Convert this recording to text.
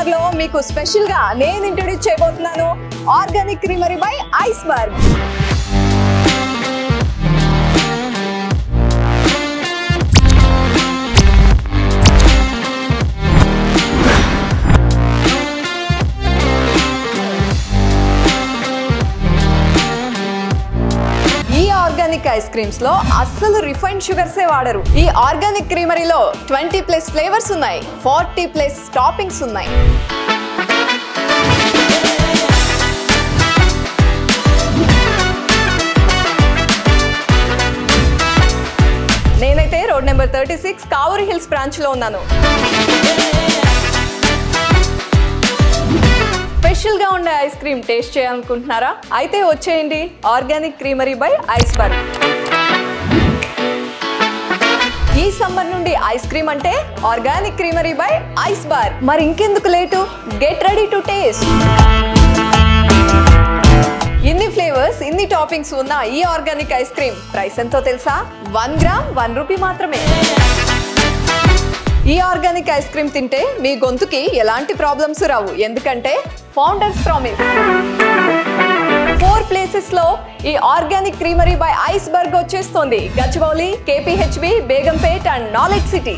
Summer లో మీకు special గా నేను ఇంట్రొడ్యూస్ చేయబోతున్నాను organic creamery by iceberg. Organic ice creams లో అస్సలు రిఫైన్డ్ షుగర్స్ వాడరు. ఈ ఆర్గానిక్ క్రీమరీలో 20+ ఫ్లేవర్స్ ఉన్నాయి, 40+ టాపింగ్స్ ఉన్నాయి. నేనైతే road number 36 Kavuri hills branch లో ఉన్నాను. స్పెషల్ గా ఉండే ఐస్ క్రీమ్ టేస్ట్ చేయాలనుకుంటున్నారా? అయితే వచ్చేయండి ఆర్గానిక్ క్రీమరీ బై ఐస్బర్గ్. ఈ సమ్మర్ నుండి ఐస్ క్రీమ్ అంటే ఆర్గానిక్ క్రీమరీ బై ఐస్బర్గ్. మరి ఇంకెందుకు late, get ready to taste. ఇన్ని ఫ్లేవర్స్, ఇన్ని టాపింగ్స్ ఉన్న ఈ ఆర్గానిక్ ఐస్ క్రీమ్ ప్రైస్ ఎంతో తెలుసా? 1 గ్రామ్ 1 రూపీ మాత్రమే. ఈ ఆర్గానిక్ ఐస్ క్రీమ్ తింటే మీ గొంతుకి ఎలాంటి ప్రాబ్లమ్స్ రావు, ఎందుకంటే ఫౌండర్స్ ప్రామిస్. 4 ప్లేసెస్ లో ఈ ఆర్గానిక్ క్రీమరీ బై ఐస్బర్గ్ వచ్చేస్తుంది. Gachibowli, KPHB, Begumpet and knowledge city.